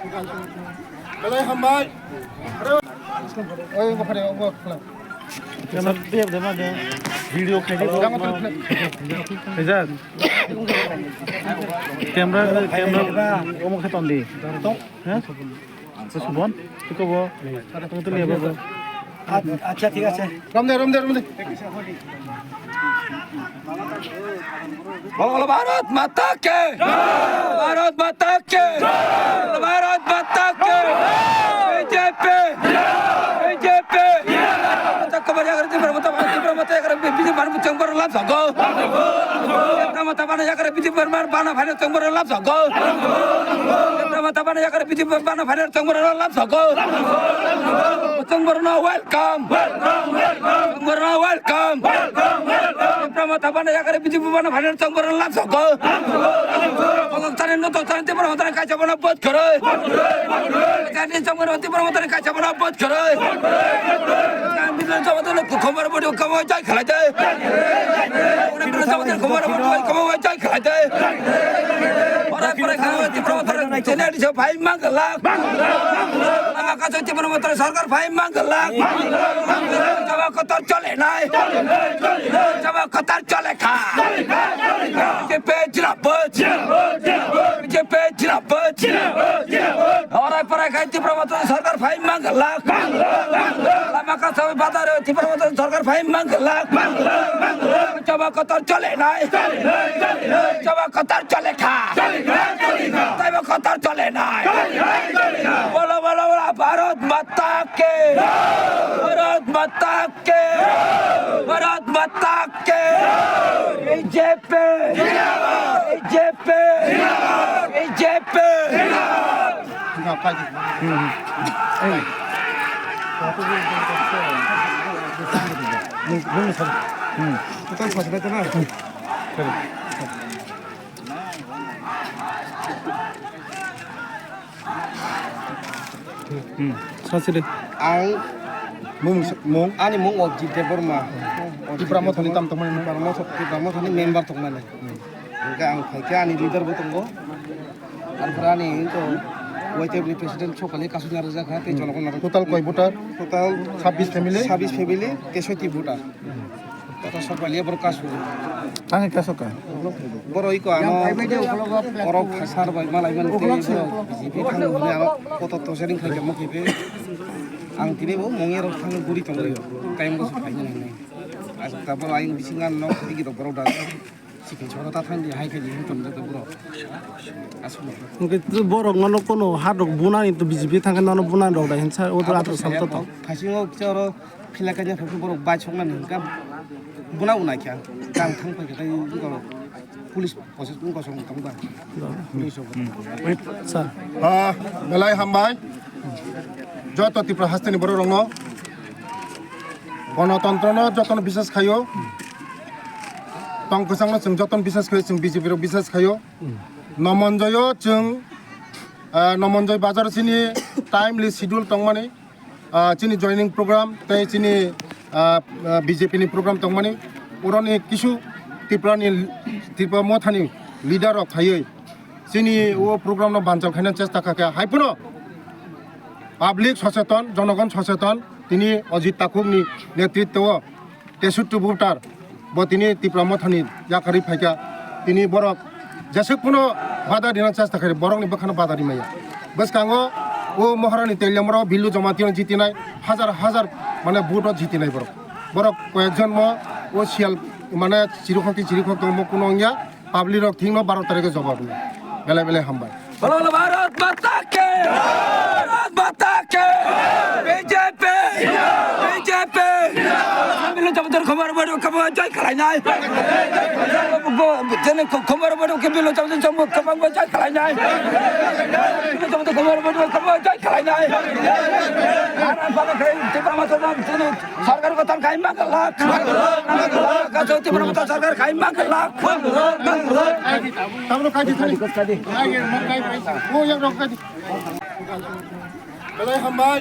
Belai hambai. Oi, mau pada mau kelam. Kita tiap deh mana video kayak Jangan terus. Rizal, kamera, omong keton di. Tok, hah? Kesubon, itu kau, itu lihat apa? আচ্ছা ঠিক আছে Ram deh. বলো ভারত মাতা কে ভারত মাতা কে ভারত মাতা কে BJP BJP কবর আগে প্রমতা আগে বিজেপি বান চংবর লাভ সগো প্রমতা বান আগে বিজেপি বান ভাই চংবর লাভ সগো প্রমতা বান আগে বিজেপি বান ভাই চংবর লাভ সগো চংবর নো ওয়েলকাম চংবর নো ওয়েলকাম প্রমতা বান আগে বিজেপি বান ভাই চংবর লাভ সগো তারে নত তারে প্রমতা কাছে বান বদ করে কানে চংবর প্রমতা কাছে বান বদ করে বিধানসভাতে খবর বড় কমাই যায় খেলা যায় বিধানসভাতে খবর বড় কমাই যায় খেলা যায় পরে খাওয়াতে প্রমোটার চ্যানেল সব ভাই মাগলা আমার কাছে প্রমোটার সরকার ভাই মাগলা জমা কতার চলে নাই জমা কতার চলে খা যে পেজ রাবজ যে পেজ রাবজ পরে খাইতে প্রমোটার সরকার ভাই মাগলা আমার কাছে বাজারে প্রমোটার সরকার ভাই মাগলা জমা কতার চলে নাই জমা কতার চলে খা তাই কতার চলে নাই বলো ভারত মাতা কে ভারত মাতা কে ভারত মাতা কে BJP BJP BJP Nggak kaji. Kita masih ada tenar. 사실은 Mung ani mung objek deporma di Pramono ni tam teman Pramono ni member tongmane enggak ang kaya ani leader botonggo alfrani itu YTB president sokale kasuna raja khate jolokon total koi voter total 26 family 26 family 63 voter kata sokale broadcast hulu angin kasoka boro iko ano oro phasar bai malai man BJP thangune ano koto to sharing khai mo kibe ang tine bo mongero thang guri tongre kaim go khai nai tabor aing bisingan no digi to boro da sikin chora ta thang di hai khai ni tom da boro asuna itu borong ngono kono hadok bunani itu BJP thangkan nono bunan dog da hinsa odo atro samto to phasingo choro khilakanya phapu boro bai chongna ni ka buna una kya kang thang pa kai ko pulis proses ko song tong ba pulis wait sa belai hambai. যত তীব্র হাস্তিনি বড় রঙ গণতন্ত্র যতন বিশ্বাস খাইও টংকসাং जों যতন বিশ্বাস খাইও जों বিজেপি বিশ্বাস খাইও নমঞ্জয় जों নমঞ্জয় বাজার চিনি টাইমলি শিডিউল টংমানি চিনি জয়নিং প্রোগ্রাম তাই চিনি বিজেপি নি প্রোগ্রাম টংমানি ওরনি কিছু ত্রিপুরা মথানি লিডার খাইयै চিনি ও প্রোগ্রাম বানচাল খাইনা চেষ্টা খাকে হাইপুনো পাবলিক সচেতন জনগণ সচেতন তিনি অজিত তাকুকনি নেতৃত্ব 63 ভোটার তিনি ত্রিপুরা মথানি জাকারি ফাইকা তিনি বরক যেসেকপুনো বাধা দিনা চেষ্টা করে বরকনি বখানো বাধা দিমাইয়া বসকাঙ্গো ও মহারানী তেলিয়ামরাও বিল্লু জমাতিও জিতিনাই হাজার হাজার মানে ভোটও জিতিনাই বরক কয়েকজন ও সিয়াল মানে চিরুখক্তি কোনো ইয়া পাবলিক ঠিক 12 তারিখে জবাব বেলা বেলা হামবাই বলো ভারত মাতা কে ভারত মাতা কে বিজেপি বিজেপি বিলো জমদের খবর বড় খবর জয় খেলাই নাই জেনে খবর বড় কে বিলো জমদের খবর জয় খেলাই নাই বিলো জমদের খবর বড় খবর জয় খেলাই নাই আর ভালো খাই ত্রিপুরা মত সরকার কথা খাই মাগলা কাছে ত্রিপুরা মত সরকার খাই মাগলা তামলো কাজি থানি Oh yang rong kaji. Belai hambai.